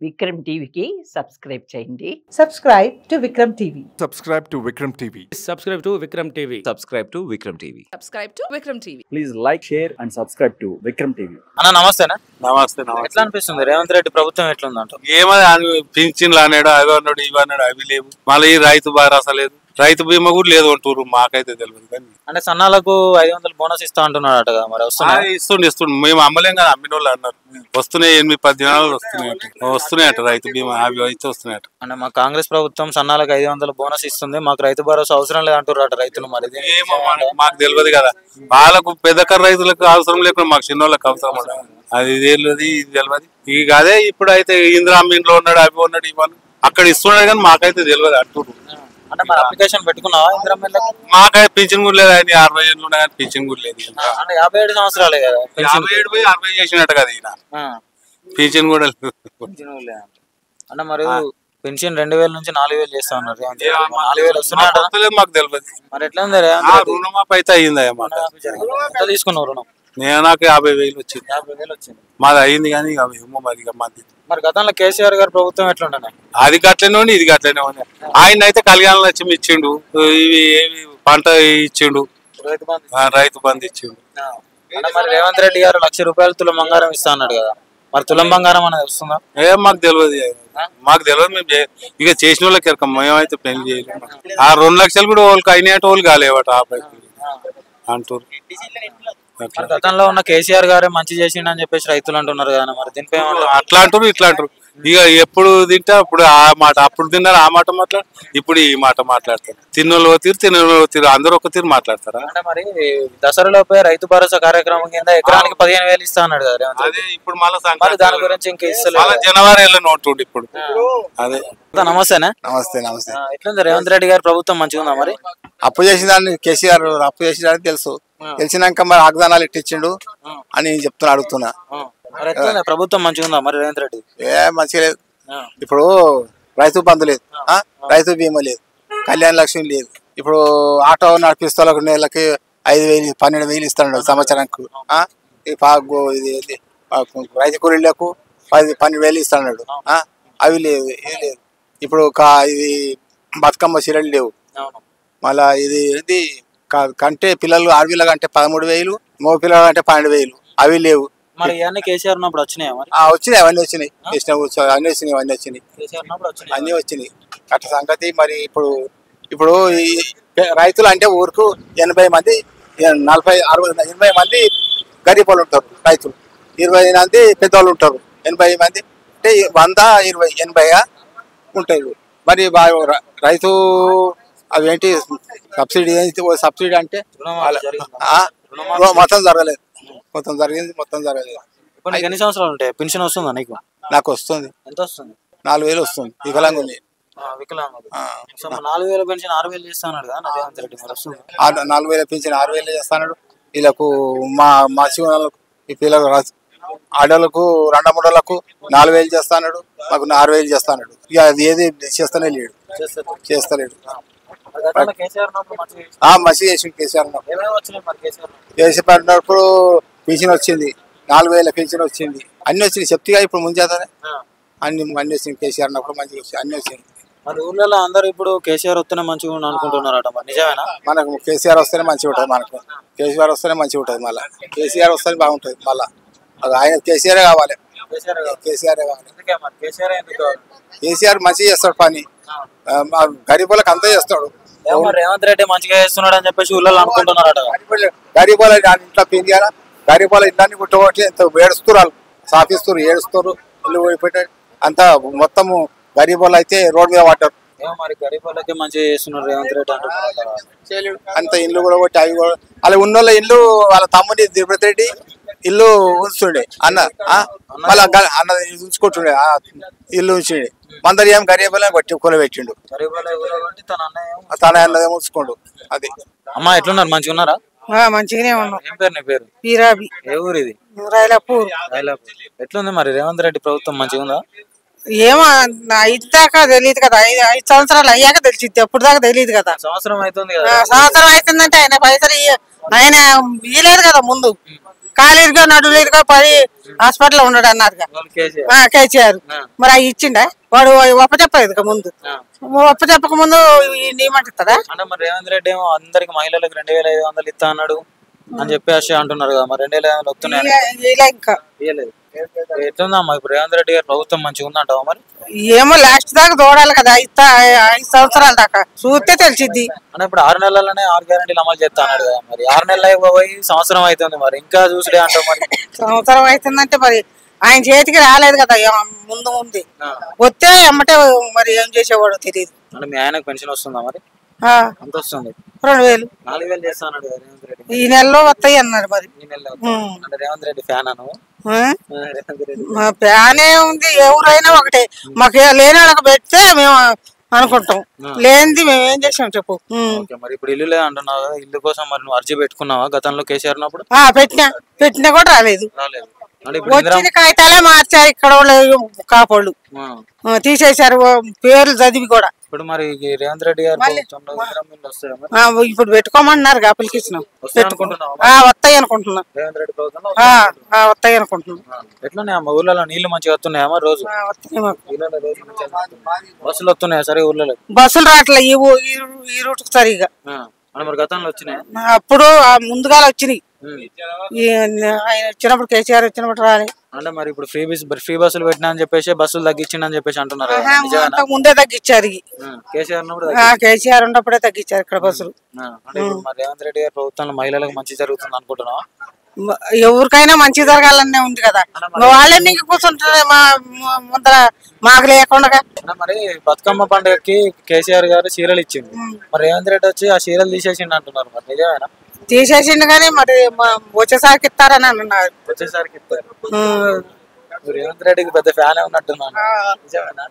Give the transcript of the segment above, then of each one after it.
విక్రమ్ టీవీకి సబ్స్క్రైబ్ చేయండి. Subscribe to Vikram TV. Subscribe to Vikram TV. Subscribe to Vikram TV. Subscribe to Vikram TV. Subscribe to Vikram TV. Please like, share and subscribe to Vikram TV. అన్న నమస్తేనా. నమస్తే. ఎట్లా అనిపిస్తుంది రేవంత్ రెడ్డి ప్రభుత్వం ఎట్లుందంట? ఏమని పింఛన్లు అన్నాడు, అవి అన్నాడు, ఇవి అన్నాడు, అవి లేవు. మళ్ళీ రైతు భరోసా లేదు, రైతు బీమా కూడా లేదు అంటారు. మాకైతే తెలియదు కానీ అంటే సన్నాలకు 500 బోనస్ ఇస్తా అంటున్నాడు కదా, మరి ఇస్తుండు. మేము అమ్మలేం కదా, అమ్మిన వాళ్ళు అన్నారు. వస్తున్నాయి 8-10 దినాలు వస్తున్నాయట రైతు బీమా, అవి అయితే వస్తున్నాయట. అంటే మా కాంగ్రెస్ ప్రభుత్వం సన్నాలకు 500 బోనస్ ఇస్తుంది, మాకు రైతు భరోసా అవసరం లేదు అంటున్నారట రైతులు. మరి ఏమో మాకు తెలియదు కదా, వాళ్ళకు పెద్దకర రైతులకు అవసరం లేకుండా మాకు చిన్న వాళ్ళకి అవసరం ఉండదు. అది తెలియదు, ఇది తెలియదు. ఇక అదే ఇప్పుడు అయితే ఇందిరామీన్లో ఉన్నాడు, అవి ఉన్నాడు, ఇవన్నీ అక్కడ ఇస్తున్నాడు కానీ మాకైతే తెలియదు అంటున్నారు. అంటే మరి అప్లికేషన్ పెట్టుకున్నావా ఇందిరామీన్లకు? మాకైతే పింఛన్ కూడా లేదు, ఆయన 60 ఏళ్ళు ఉన్నాయి కానీ పింఛన్ కూడా లేదు. అంటే 57 సంవత్సరాలే కదా, 57 పోయి 60 చేసినట్టు కదా ఈయన, పింఛన్ కూడా లేదు. అంటే మరి పెన్షన్ 2000 నుంచి 4000 చేస్తా ఉన్నారు. 4000 వస్తున్నాయి మాకు తెలియదు. మరి ఎట్లా ఉంది రుణమాఫీ అయితే అయిందా? ఎంత తీసుకున్నావు రుణం? నాకు 50,000 వచ్చింది. 50,000 వచ్చింది. మాది అయింది కానీ ఏమో మరి మాది. మరి గతంలో కేసీఆర్ గారి ప్రభుత్వం ఎట్లుండే? అది గట్లనే ఉండి ఇది గట్లనే ఉంది. ఆయన అయితే కళ్యాణ లక్ష్మి ఇచ్చిండు, ఇవి పంట ఇచ్చిండు, రైతు బంధు ఇచ్చిండు. మరి రేవంత్ రెడ్డి గారు 1,00,000 రూపాయలు తులం బంగారం ఇస్తా అన్నాడు కదా, మరి తులం బంగారం అనేది వస్తుందా? మాకు తెలియదు, మేము ఇక చేసిన వాళ్ళకి ఎరకం, మేమైతే పెళ్లి చేయలేము. ఆ 2 లక్షలు కూడా వాళ్ళకి అయినట్టు వాళ్ళు కాలేవట అంటారు. గతంలో ఉన్న కేసీఆర్ గారే మంచి చేసిండు అని చెప్పేసి రైతులు అంటున్నారు కదా, మరి దీనిపై అట్లా అంటారు ఇట్లా అంటారు. ఇక ఎప్పుడు తింటే అప్పుడు ఆ మాట, అప్పుడు తిన్నారు ఆ మాట మాట్లాడు, ఇప్పుడు ఈ మాట మాట్లాడతారు. తిన్నోళ్ళు తీరు అందరూ ఒక తీరు మాట్లాడతారా? అంటే మరి దసరాలోపై రైతు భరోసా కార్యక్రమం కింద ఎకరానికి 15,000 ఇస్తా అన్నాడు కదా. అదే ఇప్పుడు మళ్ళీ దాని గురించి ఇంకా ఇస్తలేదు, జనవరి నోటుండి ఇప్పుడు. అదే నమస్తేనా. నమస్తే. ఎట్లుంది రేవంత్ రెడ్డి గారి ప్రభుత్వం మంచిగా ఉందా? మరి అప్పు చేసిన దాన్ని కేసీఆర్ అప్పు చేసిన దాన్ని తెలుసు, తెలిసినాక మరి వాగ్దానాలు ఇట్టించిండు అని అడుగుతున్నా. ప్రభుత్వం మంచిగా ఉందా మరి రేవంత్ రెడ్డి? మంచిగా లేదు. ఇప్పుడు రైతు బంధు లేదు, రైతు బీమా లేదు, కళ్యాణ లక్ష్మి లేదు. ఇప్పుడు ఆటో నడిపిస్తే నెలకి 5,000 12,000 ఇస్తాడు సంవత్సరానికి. ఇది రైతు కూలీలకు 12,000 ఇస్తాడు, అవి లేవు, ఇవి లేదు. ఇప్పుడు ఇది బతుకమ్మ చీరలు లేవు. మళ్ళా ఇది కంటే పిల్లలు ఆడపిల్ల కంటే 13,000, మగ పిల్లలు అంటే 12,000, అవి లేవు. మరి ఇవన్నీ కేసీఆర్ ఉన్నప్పుడు వచ్చినాయి? వచ్చినాయి, అవన్నీ వచ్చినాయి, అన్నీ వచ్చినాయి. అట్లా సంగతి. మరి ఇప్పుడు ఈ రైతులు అంటే ఊరుకు 80 మంది 40 60 80 మంది గరీబ్ వాళ్ళు ఉంటారు, రైతులు 20 మంది పెద్దవాళ్ళు ఉంటారు. 80 మంది అంటే 100 20 80గా ఉంటాయి. మరి రైతు అవేంటి సబ్సిడీ అంటే మొత్తం జరగలేదు. ఇప్పుడు ఎన్ని సంవత్సరాలు ఉంటాయి? పెన్షన్ వస్తుందా నీకు? నాకు వస్తుంది. ఎంత వస్తుంది? 4,000 వస్తుంది. వికలాంగుని 4,000 పెన్షన్ 6,000 చేస్తాడు కదా రేవంత్ రెడ్డి. 4,000 పెన్షన్ 6,000 చేస్తాడు. వీళ్ళకు మా శివనాలకు ఈ పిల్లలు ఆడోళ్ళకు 2-3 4,000 చేస్తాడు, మాకు 6,000 చేస్తాడు. ఇక అది ఏది చేస్తలేడు. మంచిగా చేసిండు కేసీఆర్. చేసి పడినప్పుడు పెన్షన్ వచ్చింది, 4,000 పెన్షన్ వచ్చింది, అన్ని వచ్చినాయి. చెప్తేగా ఇప్పుడు ముంజేతనే అన్ని వచ్చింది. కేసీఆర్ ఉన్నప్పుడు మంచిగా వచ్చి అన్ని వచ్చింది. మరి ఊళ్ళలో అందరూ ఇప్పుడు కేసీఆర్ వస్తేనే మంచిగా అనుకుంటున్నారట, నిజమేనా? మనకు కేసీఆర్ వస్తేనే మంచిగా ఉంటుంది. మళ్ళీ కేసీఆర్ వస్తేనే బాగుంటుంది. మళ్ళా ఆయన కేసీఆర్ కావాలి. కేసీఆర్ మంచిగా చేస్తాడు పని, గరీబులకు అంతా చేస్తాడు. రేవంత్ రెడ్డి మంచిగా చేస్తున్నాడు అని చెప్పేసి ఊళ్ళో అనుకుంటున్నారట. గరీబుల ఇంట్లో పెంచారా, గరీబుల ఇళ్ళని గుట్టగొట్టి ఎంత ఏడుస్తున్నారు, సాపిస్తారు, ఏడుస్తారు, ఇల్లు పోయిపోయి అంతా మొత్తము గరీబులు అయితే రోడ్ మీద పడ్డారు. మరి గరీబులకి మంచిగా చేస్తున్నారు రేవంత్ రెడ్డి అంటున్నారు. అంత ఇల్లు కూడా కొట్టి అవి కూడా అలా ఉన్నోళ్ళ ఇల్లు, వాళ్ళ తమ్ముడి తిరుపతి రెడ్డి ఇల్లు ఉంచుతుండే అన్న, మళ్ళీ అన్న ఉంచుకుంటుండే ఇల్లు ఉంచుండే. మందరి ఏం గరీబులని కొట్టి కూలబెట్టిండు, తన అన్నదేమో ఉంచుకోండు. అది అమ్మా ఎట్లున్నారు? మంచిగా ఉన్నారా? మంచిగానే ఉన్నాం. ఏం పేరు నీ పేరు? పీరాబి. ఏ ఊరు ఇది? రైలాపూర్. ఎట్లుంది మరి రేవంత్ రెడ్డి ప్రభుత్వం మంచిగా ఉందా? ఏమో ఇదాకా తెలియదు కదా, 5 సంవత్సరాలు అయ్యాక తెలిసింది, ఎప్పుడు దాకా తెలియదు కదా. సంవత్సరం అవుతుంది కదా. సంవత్సరం అవుతుందంటే ఆయన పైసలు ఆయన ఇయ్యలేదు కదా ముందు. కాలేరుగా నడులేరుగా పడి హాస్పిటల్లో ఉన్నాడు అన్నారుగా కేసీఆర్. మరి అవి ఇచ్చిండా? వాడు ఒప్ప చెప్పలేదు ముందు. ఒప్ప చెప్పక ముందు ఏమంటారా? అంటే మరి రేవంత్ రెడ్డి ఏమో అందరికి మహిళలకు 2500 ఇస్తా అన్నాడు అని చెప్పేసి అంటున్నారు కదా. మరి 2500 వస్తున్నాయి ఇంకా ఎట్లుందమ్మా ఇప్పుడు రేవంత్ రెడ్డి గారి ప్రభుత్వం మంచిగా ఉందంటావా? మరి ఏమో లాస్ట్ దాకా చూడాలి కదా, 5 సంవత్సరాల దాకా చూస్తే తెలిసిద్ది. అంటే ఇప్పుడు 6 నెలలనే 6 గ్యారెంటీలు అమలు చేస్తా అన్నాడు కదా. మరి 6 నెలలు పోయి సంవత్సరం అవుతుంది, మరి ఇంకా చూసుడే అంటావు? మరి సంవత్సరం అవుతుందంటే మరి ఆయన చేతికి రాలేదు కదా ముందు వస్తే అమ్మటే మరి ఏం చేసేవాడు తెలియదు. అంటే మీ ఆయనకు పెన్షన్ వస్తుందా? మరి ఎంత వస్తుంది? 2000 4000 చేస్తా అన్నాడు రేవంత్ రెడ్డి. ఈ నెలలో వస్తాయి అన్నారు. మరి ఈ నెలలో అంటే రేవంత్ రెడ్డి ఫ్యాన్ అను? మా ఫ్యానే ఉంది, ఎవరైనా ఒకటే. మాకు లేని వాళ్ళకి పెడితే మేము అనుకుంటాం, లేనిది మేము ఏం చేసాం చెప్పు. మరి ఇప్పుడు ఇల్లు లేదు అంటున్నావు కదా, ఇల్లు కోసం మరి నువ్వు అర్జీ పెట్టుకున్నావా గతంలో కేసీఆర్ ఉన్నప్పుడు? పెట్టినా కూడా రాలేదు. వచ్చిన కాగితాలే మార్చారు ఇక్కడ వాళ్ళు కాపోళ్ళు, తీసేశారు పేర్లు చదివి కూడా. ఇప్పుడు మరి రేవంత్ రెడ్డి గారు ఇప్పుడు పెట్టుకోమన్నారు అప్లికేషన్. వస్తాయి అనుకుంటున్నా, వస్తాయి అనుకుంటున్నా. ఎట్లా ఊర్లలో నీళ్లు మంచిగా వస్తున్నాయా రోజు? బస్సులు వస్తున్నాయా సరే ఊర్లలో? బస్సులు రావట్లే ఈ రూట్ కు సరిగా. మరి గతంలో వచ్చినాయి? అప్పుడు ముందుగా వచ్చినాయి, ఆయన వచ్చినప్పుడు కేసీఆర్ వచ్చినప్పుడు రాని. అంటే మరి ఇప్పుడు ఫ్రీ బస్సులు పెట్టినా అని చెప్పేసి బస్సులు తగ్గించిందని చెప్పేసి అంటున్నారు. ముందే తగ్గించారు కేసీఆర్ ఉన్నప్పుడే తగ్గించారు ఇక్కడ బస్సులు. మరి రేవంత్ రెడ్డి గారి ప్రభుత్వంలో మహిళలకు మంచి జరుగుతుంది అనుకుంటున్నావా? ఎవరికైనా మంచి జరగాలనే ఉంది కదా, వాళ్ళని ఇంక కూర్చుంటారే ముందర మాకు లేకుండా. మరి బతుకమ్మ పండుగకి కేసీఆర్ గారు చీరలు ఇచ్చింది, మరి రేవంత్ రెడ్డి వచ్చి ఆ చీరలు తీసేసిండు అంటున్నారు. మరి నిజమేనా? తీసేసిండు కానీ మరి వచ్చేసరికి ఇస్తారని అన్నారు. వచ్చేసరికి ఇస్తారు. రేవంత్ రెడ్డికి పెద్ద ఫ్యాన్ ఉన్నట్టున్నాను. నిజమేనా?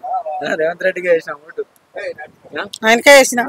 రేవంత్ రెడ్డికి వేసిన ఓటు ఆయనకే వేసిన.